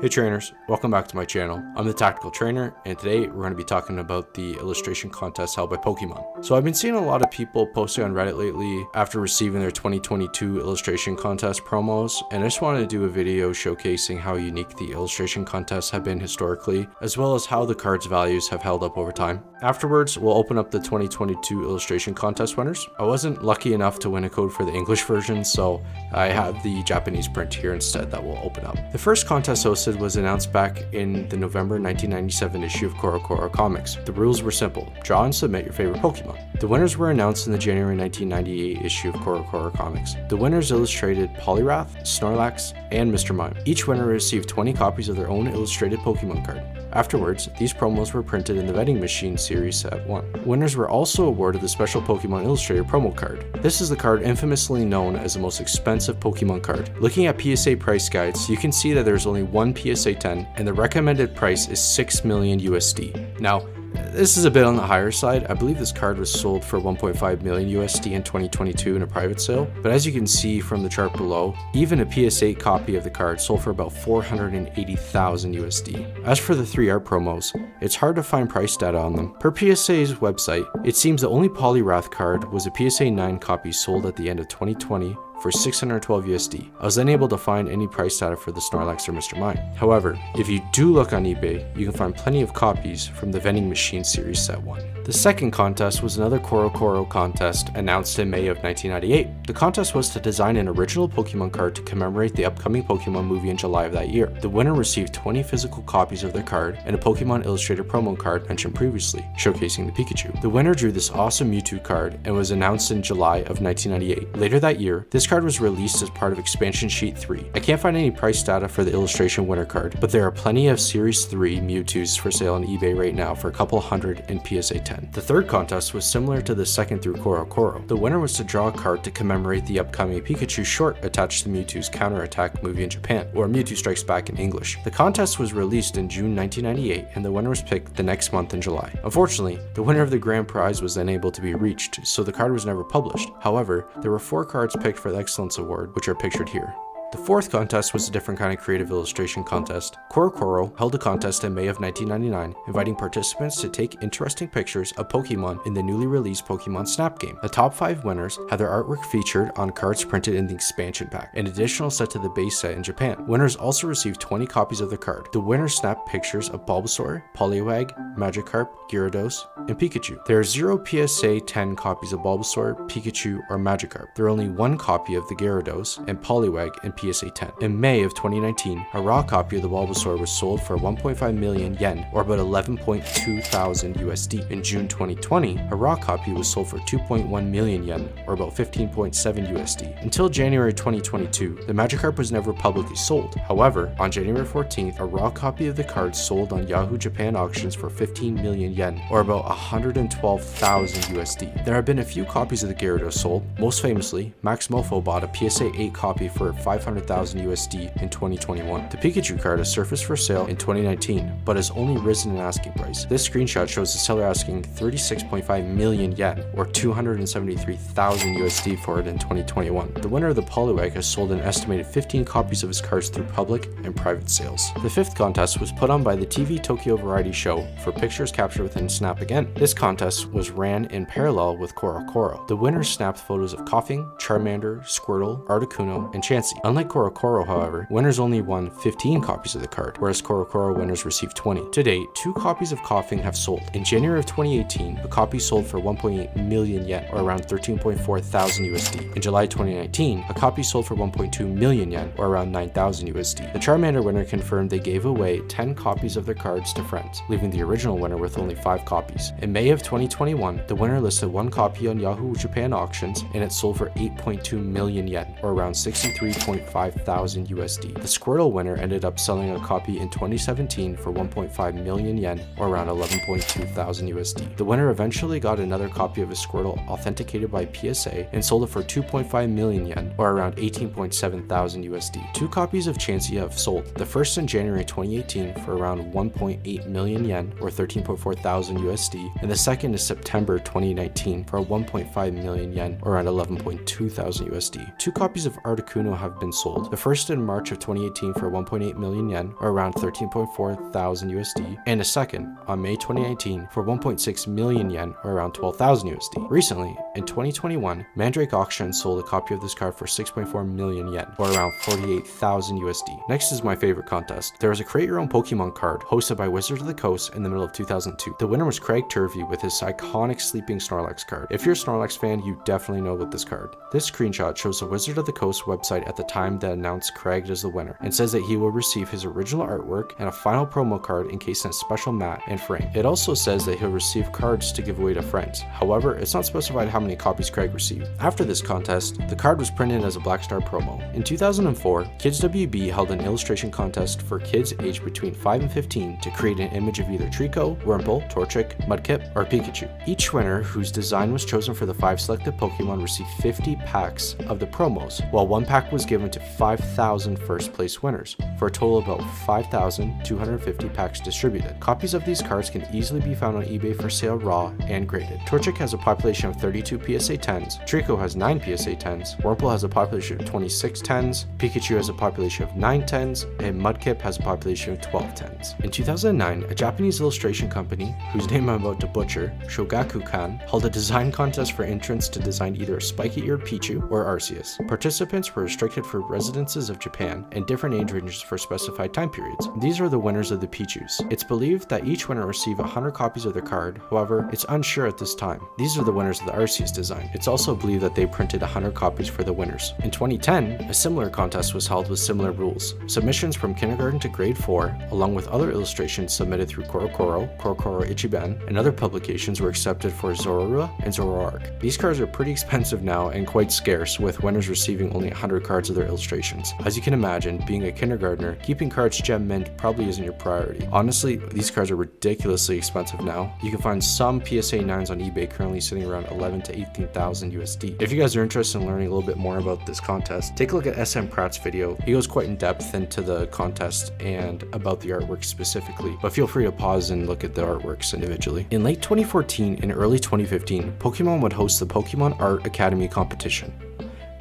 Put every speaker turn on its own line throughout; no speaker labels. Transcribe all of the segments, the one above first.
Hey trainers, welcome back to my channel. I'm the Tactical Trainer, and today we're going to be talking about the illustration contest held by Pokemon. So I've been seeing a lot of people posting on Reddit lately after receiving their 2022 illustration contest promos, and I just wanted to do a video showcasing how unique the illustration contests have been historically, as well as how the cards' values have held up over time. Afterwards, we'll open up the 2022 illustration contest winners. I wasn't lucky enough to win a code for the English version, so I have the Japanese print here instead that will open up. The first contest hosted was announced back in the November 1997 issue of CoroCoro Comics. The rules were simple: draw and submit your favorite Pokemon. The winners were announced in the January 1998 issue of CoroCoro Comics. The winners illustrated Poliwrath, Snorlax, and Mr. Mime. Each winner received 20 copies of their own illustrated Pokemon card. Afterwards, these promos were printed in the Vending Machine Series Set 1. Winners were also awarded the special Pokemon Illustrator promo card. This is the card infamously known as the most expensive Pokemon card. Looking at PSA price guides, you can see that there's only one PSA 10 and the recommended price is 6 million USD. Now, this is a bit on the higher side. I believe this card was sold for 1.5 million USD in 2022 in a private sale, but as you can see from the chart below, even a PS8 copy of the card sold for about 480,000 USD. As for the 3 art promos, it's hard to find price data on them. Per PSA's website, it seems the only Poliwrath card was a PSA 9 copy sold at the end of 2020 for 612 USD. I was unable to find any price data for the Snorlax or Mr. Mime. However, if you do look on eBay, you can find plenty of copies from the Vending Machine Series Set 1. The second contest was another CoroCoro contest announced in May of 1998. The contest was to design an original Pokemon card to commemorate the upcoming Pokemon movie in July of that year. The winner received 20 physical copies of their card and a Pokemon Illustrator promo card mentioned previously, showcasing the Pikachu. The winner drew this awesome Mewtwo card and was announced in July of 1998. Later that year, this card was released as part of Expansion Sheet 3. I can't find any price data for the illustration winner card, but there are plenty of Series 3 Mewtwo's for sale on eBay right now for a couple hundred in PSA 10. The third contest was similar to the second through CoroCoro. The winner was to draw a card to commemorate the upcoming Pikachu short attached to Mewtwo's counterattack movie in Japan, or Mewtwo Strikes Back in English. The contest was released in June 1998 and the winner was picked the next month in July. Unfortunately, the winner of the grand prize was unable to be reached, so the card was never published. However, there were 4 cards picked for the Excellence Award, which are pictured here. The fourth contest was a different kind of creative illustration contest. CoroCoro held a contest in May of 1999, inviting participants to take interesting pictures of Pokemon in the newly released Pokemon Snap game. The top 5 winners had their artwork featured on cards printed in the expansion pack, an additional set to the base set in Japan. Winners also received 20 copies of the card. The winners snapped pictures of Bulbasaur, Poliwag, Magikarp, Gyarados, and Pikachu. There are 0 PSA 10 copies of Bulbasaur, Pikachu, or Magikarp. There are only 1 copy of the Gyarados and Poliwag in PSA 10. In May of 2019, a raw copy of the Bulbasaur was sold for 1.5 million yen, or about 11.2 thousand USD. In June 2020, a raw copy was sold for 2.1 million yen, or about 15.7 USD. Until January 2022, the Magikarp was never publicly sold. However, on January 14th, a raw copy of the card sold on Yahoo Japan auctions for 15 million yen, or about 112,000 USD. There have been a few copies of the Gyarados sold. Most famously, Max Mofo bought a PSA 8 copy for 500,000 USD in 2021. The Pikachu card has surfaced for sale in 2019, but has only risen in asking price. This screenshot shows the seller asking 36.5 million yen, or 273,000 USD for it in 2021. The winner of the Poliwag has sold an estimated 15 copies of his cards through public and private sales. The fifth contest was put on by the TV Tokyo Variety Show for pictures captured within Snap Again. This contest was ran in parallel with CoroCoro. The winners snapped photos of Coughing, Charmander, Squirtle, Articuno, and Chansey. Unlike CoroCoro, however, winners only won 15 copies of the card, whereas CoroCoro winners received 20. To date, 2 copies of Coughing have sold. In January of 2018, a copy sold for 1.8 million yen, or around 13.4 thousand USD. In July 2019, a copy sold for 1.2 million yen, or around 9,000 USD. The Charmander winner confirmed they gave away 10 copies of their cards to friends, leaving the original winner with only 5 copies. In May of 2021, the winner listed 1 copy on Yahoo Japan auctions, and it sold for 8.2 million yen, or around 63.5 thousand USD. The Squirtle winner ended up selling a copy in 2017 for 1.5 million yen, or around 11.2 thousand USD. The winner eventually got another copy of his Squirtle authenticated by PSA and sold it for 2.5 million yen, or around 18.7 thousand USD. 2 copies of Chansey have sold. The first in January 2018 for around 1.8 million yen, or 13.4 thousand USD, and the second is September 2019 for 1.5 million yen, or around 11.2 thousand USD. 2 copies of Articuno have been sold, the first in March of 2018 for 1.8 million yen, or around 13.4 thousand USD, and a second on May 2019 for 1.6 million yen, or around 12,000 USD. Recently, in 2021, Mandrake Auction sold a copy of this card for 6.4 million yen, or around 48,000 USD. Next is my favorite contest. There was a Create Your Own Pokemon card hosted by Wizards of the Coast in the middle of 2002. The winner was Craig Turvey with his iconic Sleeping Snorlax card. If you're a Snorlax fan, you definitely know about this card. This screenshot shows the Wizard of the Coast website at the time that announced Craig as the winner, and says that he will receive his original artwork and a final promo card encased in a special mat and frame. It also says that he'll receive cards to give away to friends. However, it's not specified how many copies Craig received. After this contest, the card was printed as a Black Star promo. In 2004, KidzWB held an illustration contest for kids aged between 5 and 15 to create an image of either Trico, Wurmple, Torchic, Mudkip, or Pikachu. Each winner, whose design was chosen for the 5 selected Pokemon, received 50 packs of the promos, while 1 pack was given to 5,000 first place winners, for a total of about 5,250 packs distributed. Copies of these cards can easily be found on eBay for sale raw and graded. Torchic has a population of 32 PSA 10s, Trico has 9 PSA 10s, Wurmple has a population of 26 10s, Pikachu has a population of 9 10s, and Mudkip has a population of 12 10s. In 2009, a Japanese illustration company, whose name I'm about to butcher, Shogakukan, held a design contest for entrants to design either a spiky-eared Pichu or Arceus. Participants were restricted for residences of Japan and different age ranges for specified time periods. These are the winners of the Pichus. It's believed that each winner received 100 copies of their card, however, it's unsure at this time. These are the winners of the Arceus design. It's also believed that they printed 100 copies for the winners. In 2010, a similar contest was held with similar rules. Submissions from kindergarten to grade 4, along with other illustrations submitted through CoroCoro Ichiban, and other publications were accepted for Zorua and Zoroark. These cards are pretty expensive now and quite scarce, with winners receiving only 100 cards of their illustrations. As you can imagine, being a kindergartner, keeping cards gem mint probably isn't your priority. Honestly, these cards are ridiculously expensive now. You can find some PSA 9s on eBay currently sitting around 11 to 18,000 USD. If you guys are interested in learning a little bit more about this contest, take a look at SM Pratt's video. He goes quite in depth into the contest and about the artwork specifically, but feel free to pause and look at the artworks individually. In late 2014 and early 2015, Pokemon would host the Pokemon Art Academy competition.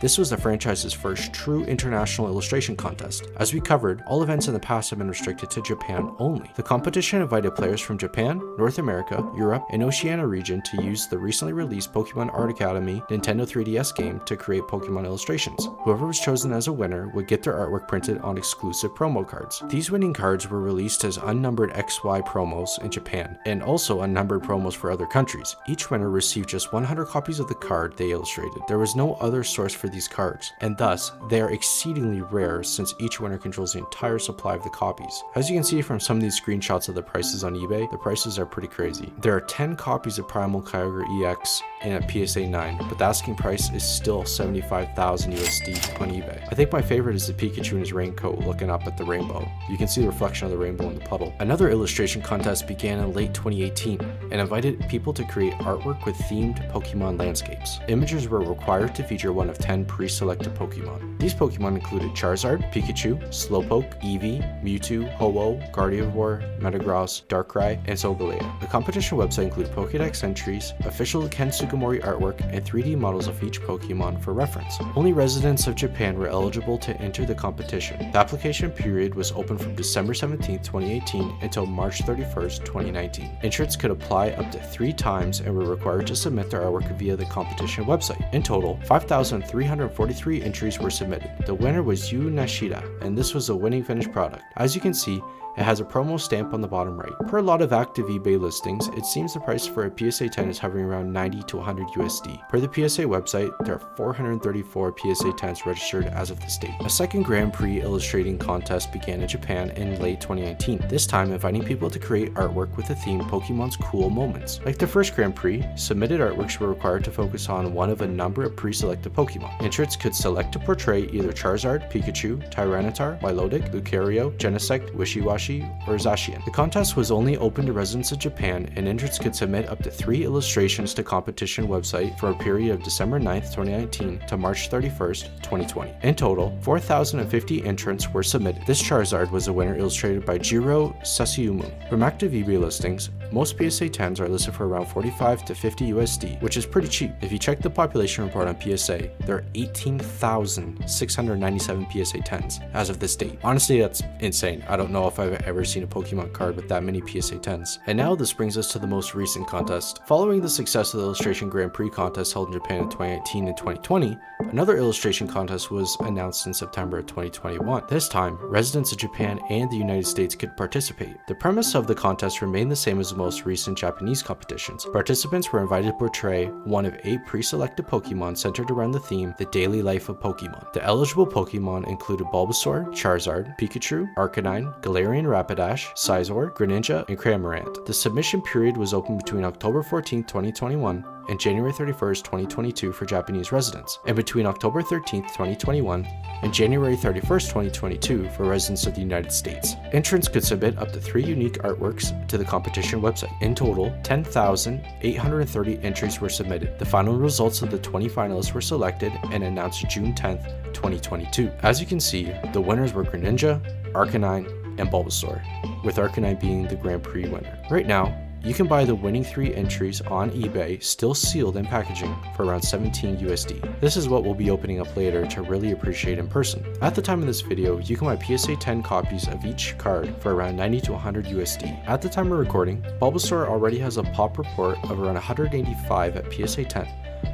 This was the franchise's first true international illustration contest. As we covered, all events in the past have been restricted to Japan only. The competition invited players from Japan, North America, Europe, and Oceania region to use the recently released Pokemon Art Academy Nintendo 3DS game to create Pokemon illustrations. Whoever was chosen as a winner would get their artwork printed on exclusive promo cards. These winning cards were released as unnumbered XY promos in Japan, and also unnumbered promos for other countries. Each winner received just 100 copies of the card they illustrated. There was no other source for these cards, and thus they are exceedingly rare since each winner controls the entire supply of the copies. As you can see from some of these screenshots of the prices on eBay, the prices are pretty crazy. There are 10 copies of Primal Kyogre EX in a PSA 9, but the asking price is still 75,000 USD on eBay. I think my favorite is the Pikachu in his raincoat looking up at the rainbow. You can see the reflection of the rainbow in the puddle. Another illustration contest began in late 2018 and invited people to create artwork with themed Pokemon landscapes. Images were required to feature one of 10 pre-selected Pokemon. These Pokemon included Charizard, Pikachu, Slowpoke, Eevee, Mewtwo, Ho-Oh, Gardevoir, Metagross, Darkrai, and Solgaleo. The competition website included Pokédex entries, official Ken Sugimori artwork, and 3D models of each Pokemon for reference. Only residents of Japan were eligible to enter the competition. The application period was open from December 17, 2018 until March 31, 2019. Entrants could apply up to 3 times and were required to submit their artwork via the competition website. In total, 5,343 entries were submitted. The winner was Yu Nashida, and this was the winning finished product. As you can see, it has a promo stamp on the bottom right. Per a lot of active eBay listings, it seems the price for a PSA 10 is hovering around 90 to 100 USD. Per the PSA website, there are 434 PSA 10s registered as of this date. A second Grand Prix illustrating contest began in Japan in late 2019, this time inviting people to create artwork with the theme Pokemon's cool moments. Like the first Grand Prix, submitted artworks were required to focus on one of a number of pre-selected Pokemon. Entrants could select to portray either Charizard, Pikachu, Tyranitar, Milotic, Lucario, Genesect, Wishiwashi, or Zacian. The contest was only open to residents of Japan, and entrants could submit up to 3 illustrations to competition website for a period of December 9th, 2019 to March 31st, 2020. In total, 4,050 entrants were submitted. This Charizard was the winner illustrated by Jiro Sasiumu. From active eBay listings, Most PSA 10s are listed for around 45 to 50 USD, which is pretty cheap. If you check the population report on PSA, there are 18,697 PSA 10s as of this date. Honestly, that's insane. I don't know if I've ever seen a Pokemon card with that many PSA 10s. And now this brings us to the most recent contest. Following the success of the Illustration Grand Prix contest held in Japan in 2019 and 2020, another illustration contest was announced in September of 2021. This time, residents of Japan and the United States could participate. The premise of the contest remained the same as the most recent Japanese competitions. Participants were invited to portray one of 8 pre-selected Pokemon centered around the theme, the daily life of Pokemon. The eligible Pokemon included Bulbasaur, Charizard, Pikachu, Arcanine, Galarian Rapidash, Scizor, Greninja, and Cramorant. The submission period was open between October 14, 2021 and January 31st, 2022 for Japanese residents, and between October 13th, 2021 and January 31st, 2022 for residents of the United States. Entrants could submit up to 3 unique artworks to the competition website. In total, 10,830 entries were submitted. The final results of the 20 finalists were selected and announced June 10th, 2022. As you can see, the winners were Greninja, Arcanine, and Bulbasaur, with Arcanine being the Grand Prix winner. Right now, you can buy the winning 3 entries on eBay, still sealed in packaging, for around 17 USD. This is what we'll be opening up later to really appreciate in person. At the time of this video, you can buy PSA 10 copies of each card for around 90 to 100 USD. At the time of recording, Bulbasaur already has a pop report of around 185 at PSA 10,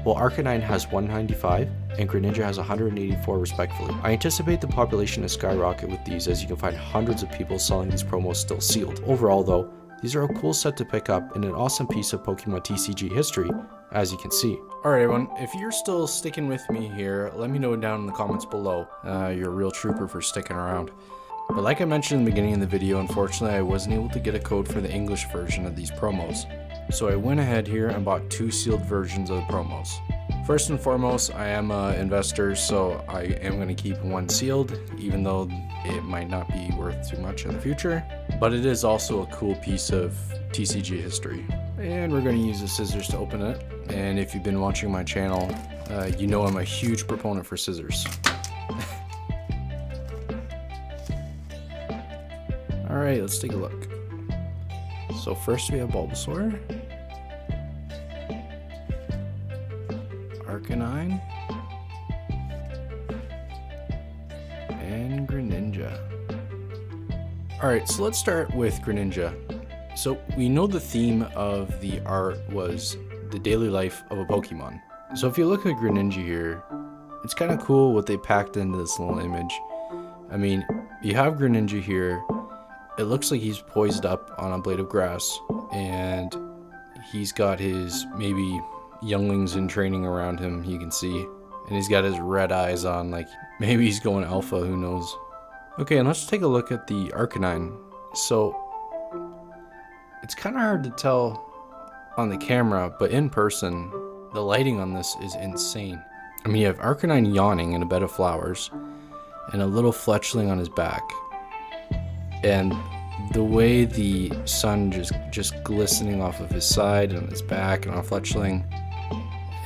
while Arcanine has 195 and Greninja has 184 respectively. I anticipate the population to skyrocket with these, as you can find hundreds of people selling these promos still sealed. Overall though, these are a cool set to pick up and an awesome piece of Pokemon TCG history, as you can see. Alright everyone, if you're still sticking with me here, let me know down in the comments below. You're a real trooper for sticking around. But like I mentioned in the beginning of the video, unfortunately I wasn't able to get a code for the English version of these promos. So I went ahead here and bought 2 sealed versions of the promos. First and foremost, I am an investor, so I am going to keep one sealed, even though it might not be worth too much in the future. But it is also a cool piece of TCG history. And we're going to use the scissors to open it. And if you've been watching my channel, you know I'm a huge proponent for scissors. Alright, let's take a look. So first we have Bulbasaur, Arcanine, and Greninja. Alright, so let's start with Greninja. So we know the theme of the art was the daily life of a Pokemon. So if you look at Greninja here, it's kind of cool what they packed into this little image. I mean, you have Greninja here. It looks like he's poised up on a blade of grass, and he's got his maybe younglings in training around him, you can see. And he's got his red eyes on, like maybe he's going alpha, who knows. Okay, and let's take a look at the Arcanine. So it's kind of hard to tell on the camera, but in person, the lighting on this is insane. I mean, you have Arcanine yawning in a bed of flowers, and a little fletchling on his back. And the way the sun just glistening off of his side and his back and on fletchling,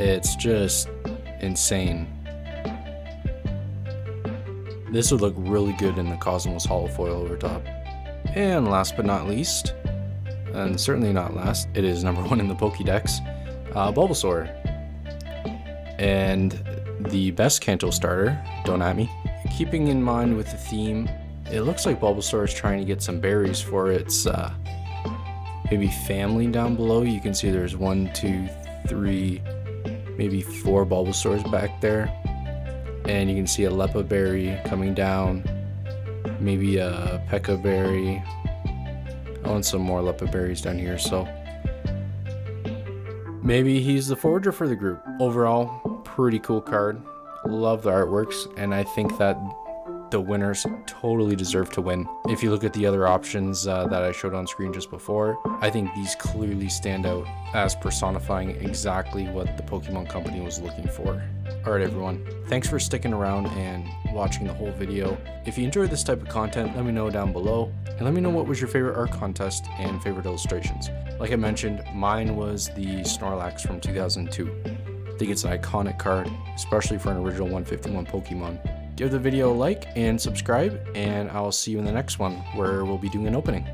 it's just insane. This would look really good in the Cosmos holofoil over top. And last but not least, and certainly not last, it is number 1 in the Pokédex, Bulbasaur. And the best Kanto starter, don't at me. Keeping in mind with the theme, it looks like Bulbasaur is trying to get some berries for its maybe family down below. You can see there's 1, 2, 3, maybe 4 Bulbasaurs back there. And you can see a Leppa berry coming down, maybe a Pekka berry. I want some more Leppa berries down here, so maybe he's the forager for the group. Overall, pretty cool card. Love the artworks, and I think that the winners totally deserve to win. If you look at the other options that I showed on screen just before, I think these clearly stand out as personifying exactly what the Pokemon Company was looking for. Alright everyone, thanks for sticking around and watching the whole video. If you enjoyed this type of content, let me know down below, and let me know what was your favorite art contest and favorite illustrations. Like I mentioned, mine was the Snorlax from 2002. I think it's an iconic card, especially for an original 151 Pokemon. Give the video a like and subscribe, and I'll see you in the next one where we'll be doing an opening.